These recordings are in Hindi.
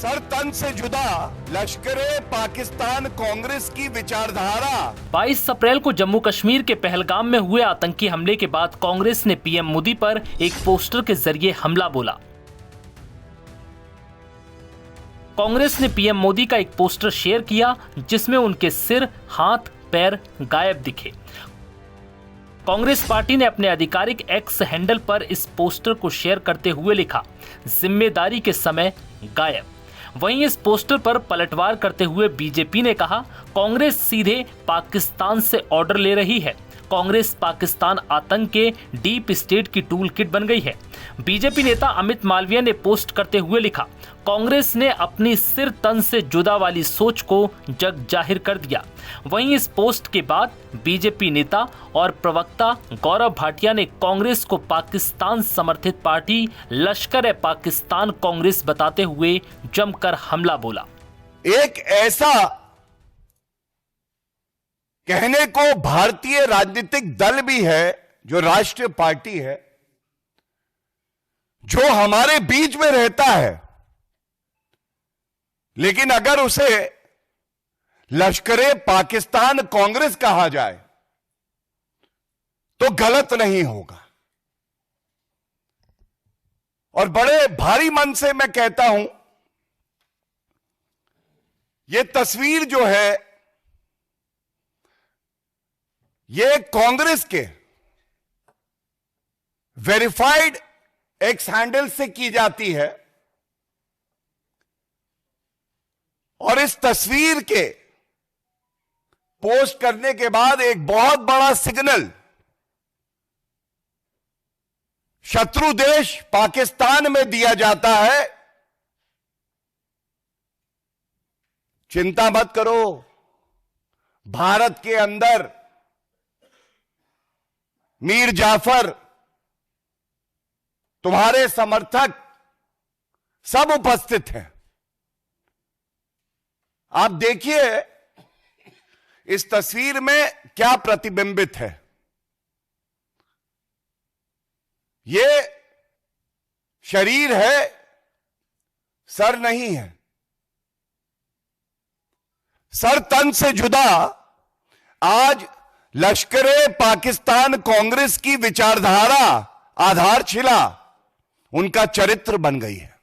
सर तन से जुदा लश्करे पाकिस्तान कांग्रेस की विचारधारा। 22 अप्रैल को जम्मू कश्मीर के पहलगाम में हुए आतंकी हमले के बाद कांग्रेस ने पीएम मोदी पर एक पोस्टर के जरिए हमला बोला। कांग्रेस ने पीएम मोदी का एक पोस्टर शेयर किया जिसमें उनके सिर, हाथ, पैर गायब दिखे। कांग्रेस पार्टी ने अपने आधिकारिक एक्स हैंडल पर इस पोस्टर को शेयर करते हुए लिखा, जिम्मेदारी के समय गायब। वहीं इस पोस्टर पर पलटवार करते हुए बीजेपी ने कहा, कांग्रेस सीधे पाकिस्तान से ऑर्डर ले रही है। कांग्रेस पाकिस्तान आतंक के डीप स्टेट की टूल किट बन गई है। बीजेपी नेता अमित मालवीय ने पोस्ट करते हुए लिखा, कांग्रेस ने अपनी सिर तन से जुदा वाली सोच को जग जाहिर कर दिया। वहीं इस पोस्ट के बाद बीजेपी नेता और प्रवक्ता गौरव भाटिया ने कांग्रेस को पाकिस्तान समर्थित पार्टी लश्कर-ए-पाकिस्तान कांग्रेस बताते हुए जमकर हमला बोला। एक ऐसा कहने को भारतीय राजनीतिक दल भी है जो राष्ट्रीय पार्टी है, जो हमारे बीच में रहता है, लेकिन अगर उसे लश्कर-ए-पाकिस्तान कांग्रेस कहा जाए तो गलत नहीं होगा। और बड़े भारी मन से मैं कहता हूं, यह तस्वीर जो है ये कांग्रेस के वेरीफाइड एक्स हैंडल से की जाती है और इस तस्वीर के पोस्ट करने के बाद एक बहुत बड़ा सिग्नल शत्रु देश पाकिस्तान में दिया जाता है, चिंता मत करो, भारत के अंदर मीर जाफर, तुम्हारे समर्थक सब उपस्थित हैं। आप देखिए इस तस्वीर में क्या प्रतिबिंबित है। ये शरीर है, सर नहीं है। सर तन से जुदा आज लश्कर-ए-पाकिस्तान कांग्रेस की विचारधारा, आधारशिला उनका चरित्र बन गई है।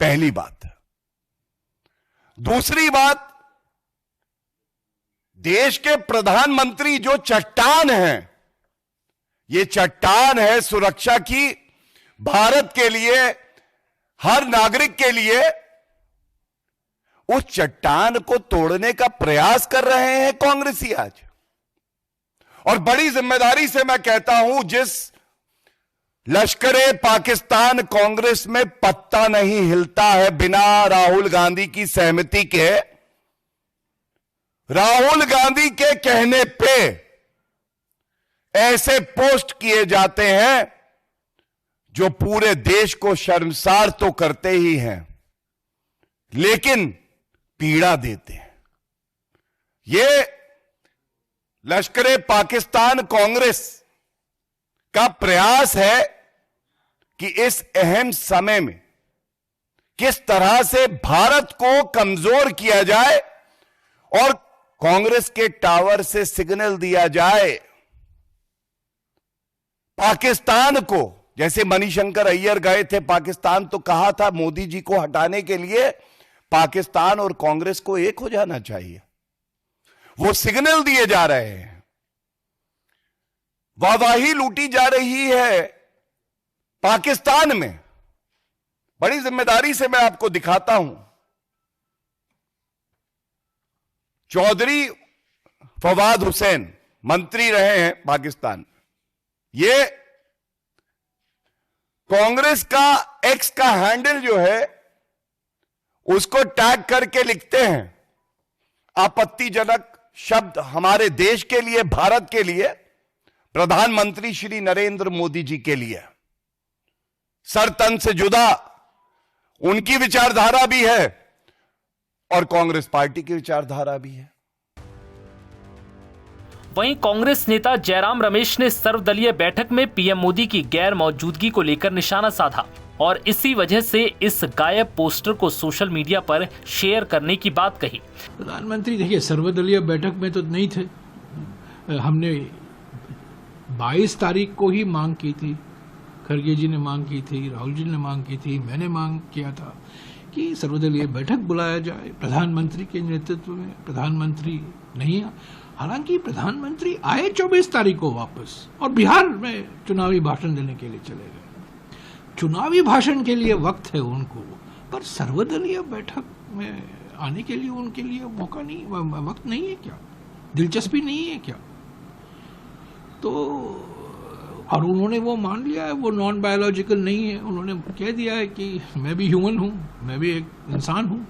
पहली बात। दूसरी बात, देश के प्रधानमंत्री जो चट्टान हैं, ये चट्टान है सुरक्षा की, भारत के लिए, हर नागरिक के लिए, उस चट्टान को तोड़ने का प्रयास कर रहे हैं कांग्रेसी आज। और बड़ी जिम्मेदारी से मैं कहता हूं, जिस लश्कर-ए-पाकिस्तान कांग्रेस में पत्ता नहीं हिलता है बिना राहुल गांधी की सहमति के, राहुल गांधी के कहने पे ऐसे पोस्ट किए जाते हैं जो पूरे देश को शर्मसार तो करते ही हैं, लेकिन पीड़ा देते हैं। ये लश्कर-ए-पाकिस्तान कांग्रेस का प्रयास है कि इस अहम समय में किस तरह से भारत को कमजोर किया जाए और कांग्रेस के टावर से सिग्नल दिया जाए पाकिस्तान को। जैसे मणिशंकर अय्यर गए थे पाकिस्तान, तो कहा था मोदी जी को हटाने के लिए पाकिस्तान और कांग्रेस को एक हो जाना चाहिए। वो सिग्नल दिए जा रहे हैं, वाहवाही लूटी जा रही है पाकिस्तान में। बड़ी जिम्मेदारी से मैं आपको दिखाता हूं, चौधरी फवाद हुसैन मंत्री रहे हैं पाकिस्तान। ये कांग्रेस का एक्स का हैंडल जो है उसको टैग करके लिखते हैं आपत्तिजनक शब्द हमारे देश के लिए, भारत के लिए, प्रधानमंत्री श्री नरेंद्र मोदी जी के लिए। सर तन से जुदा उनकी विचारधारा भी है और कांग्रेस पार्टी की विचारधारा भी है। वहीं कांग्रेस नेता जयराम रमेश ने सर्वदलीय बैठक में पीएम मोदी की गैर मौजूदगी को लेकर निशाना साधा और इसी वजह से इस गायब पोस्टर को सोशल मीडिया पर शेयर करने की बात कही। प्रधानमंत्री देखिए सर्वदलीय बैठक में तो नहीं थे, हमने 22 तारीख को ही मांग की थी, खड़गे जी ने मांग की थी, राहुल जी ने मांग की थी, मैंने मांग किया था कि सर्वदलीय बैठक बुलाया जाए प्रधानमंत्री के नेतृत्व में। प्रधानमंत्री नहीं, हालांकि प्रधानमंत्री आए 24 तारीख को वापस और बिहार में चुनावी भाषण देने के लिए चले गए। चुनावी भाषण के लिए वक्त है उनको, पर सर्वदलीय बैठक में आने के लिए उनके लिए मौका नहीं, वक्त नहीं है क्या, दिलचस्पी नहीं है क्या? तो और उन्होंने वो मान लिया है, वो नॉन बायोलॉजिकल नहीं है, उन्होंने कह दिया है कि मैं भी ह्यूमन हूँ, मैं भी एक इंसान हूँ।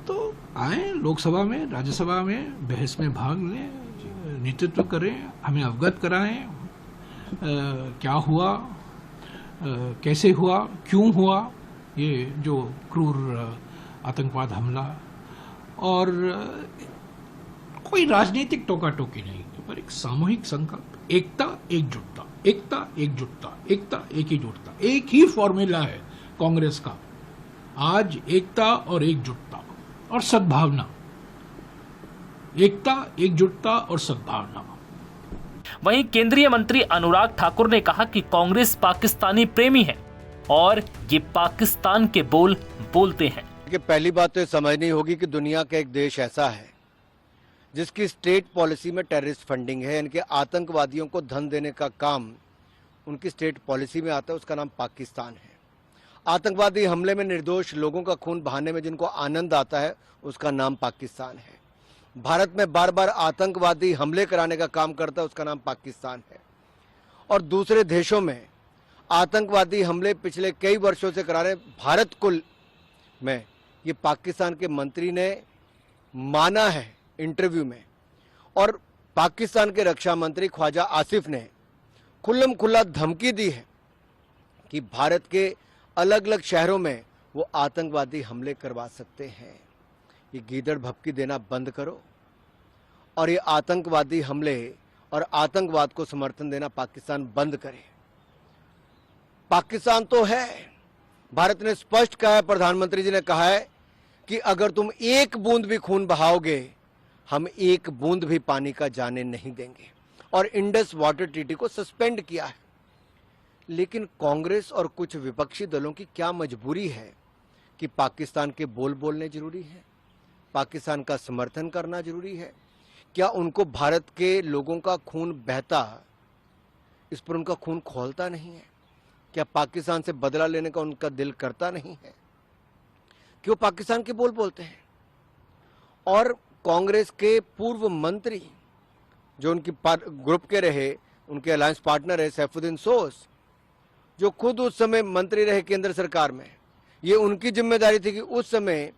तो आए लोकसभा में, राज्यसभा में बहस में भाग लें, नेतृत्व करें, हमें अवगत कराएं क्या हुआ, कैसे हुआ, क्यों हुआ ये जो क्रूर आतंकवाद हमला। और कोई राजनीतिक टोका टोकी नहीं, पर एक सामूहिक संकल्प, एकता एकजुटता, एकता एकजुटता, एकता एक ही जुटता, एक ही फॉर्मूला है कांग्रेस का आज, एकता और एकजुटता और सद्भावना, एकता एकजुटता और सद्भावना। वहीं केंद्रीय मंत्री अनुराग ठाकुर ने कहा कि कांग्रेस पाकिस्तानी प्रेमी है और ये पाकिस्तान के बोल बोलते हैं। कि पहली बात तो ये समझनी होगी कि दुनिया का एक देश ऐसा है जिसकी स्टेट पॉलिसी में टेररिस्ट फंडिंग है, यानी कि आतंकवादियों को धन देने का काम उनकी स्टेट पॉलिसी में आता है, उसका नाम पाकिस्तान है। आतंकवादी हमले में निर्दोष लोगों का खून बहाने में जिनको आनंद आता है, उसका नाम पाकिस्तान है। भारत में बार बार आतंकवादी हमले कराने का काम करता है, उसका नाम पाकिस्तान है। और दूसरे देशों में आतंकवादी हमले पिछले कई वर्षों से करा रहे भारत कुल में, ये पाकिस्तान के मंत्री ने माना है इंटरव्यू में। और पाकिस्तान के रक्षा मंत्री ख्वाजा आसिफ ने खुल्लम खुल्ला धमकी दी है कि भारत के अलग अलग शहरों में वो आतंकवादी हमले करवा सकते हैं। ये गीदड़ भपकी देना बंद करो और ये आतंकवादी हमले और आतंकवाद को समर्थन देना पाकिस्तान बंद करे। पाकिस्तान तो है, भारत ने स्पष्ट कहा है, प्रधानमंत्री जी ने कहा है कि अगर तुम एक बूंद भी खून बहाओगे, हम एक बूंद भी पानी का जाने नहीं देंगे। और इंडस वाटर ट्रीटी को सस्पेंड किया है। लेकिन कांग्रेस और कुछ विपक्षी दलों की क्या मजबूरी है कि पाकिस्तान के बोल बोलने जरूरी है, पाकिस्तान का समर्थन करना जरूरी है? क्या उनको भारत के लोगों का खून बहता, इस पर उनका खून खौलता नहीं है? क्या पाकिस्तान से बदला लेने का उनका दिल करता नहीं है? क्यों पाकिस्तान के बोल बोलते हैं? और कांग्रेस के पूर्व मंत्री जो उनकी ग्रुप के रहे, उनके अलायंस पार्टनर है सैफुद्दीन सोस, जो खुद उस समय मंत्री रहे केंद्र सरकार में, ये उनकी जिम्मेदारी थी कि उस समय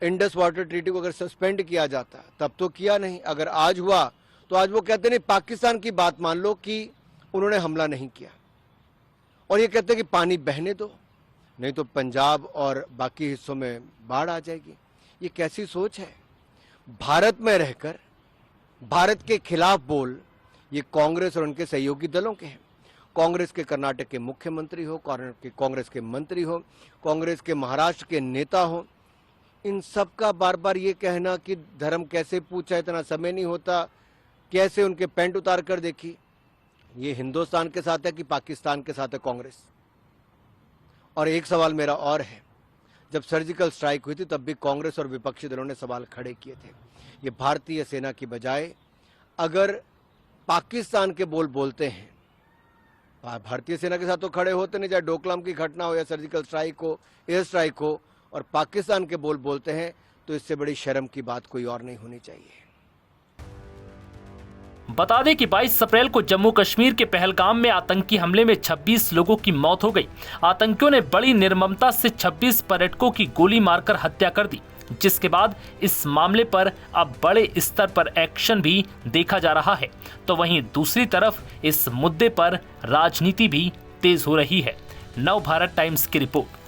इंडस वाटर ट्रीटी को अगर सस्पेंड किया जाता, तब तो किया नहीं। अगर आज हुआ तो आज वो कहते नहीं, पाकिस्तान की बात मान लो कि उन्होंने हमला नहीं किया, और ये कहते कि पानी बहने दो, नहीं तो पंजाब और बाकी हिस्सों में बाढ़ आ जाएगी। ये कैसी सोच है? भारत में रहकर भारत के खिलाफ बोल ये कांग्रेस और उनके सहयोगी दलों के हैं। कांग्रेस के कर्नाटक के मुख्यमंत्री हो, कांग्रेस के मंत्री हो, कांग्रेस के महाराष्ट्र के नेता हो, इन सब का बार बार ये कहना कि धर्म कैसे पूछा, इतना समय नहीं होता, कैसे उनके पैंट उतार कर देखी। ये हिंदुस्तान के साथ है कि पाकिस्तान के साथ है कांग्रेस? और एक सवाल मेरा और है, जब सर्जिकल स्ट्राइक हुई थी तब भी कांग्रेस और विपक्षी दलों ने सवाल खड़े किए थे। ये भारतीय सेना की बजाय अगर पाकिस्तान के बोल बोलते हैं, भारतीय सेना के साथ तो खड़े होते नहीं, चाहे डोकलाम की घटना हो या सर्जिकल स्ट्राइक हो, एयर स्ट्राइक हो, और पाकिस्तान के बोल बोलते हैं, तो इससे बड़ी शर्म की बात कोई और नहीं होनी चाहिए। बता दें कि 22 अप्रैल को जम्मू कश्मीर के पहलगाम में आतंकी हमले में 26 लोगों की मौत हो गई। आतंकियों ने बड़ी निर्ममता से 26 पर्यटकों की गोली मारकर हत्या कर दी, जिसके बाद इस मामले पर अब बड़े स्तर पर एक्शन भी देखा जा रहा है। तो वहीं दूसरी तरफ इस मुद्दे पर राजनीति भी तेज हो रही है। नव भारत टाइम्स की रिपोर्ट।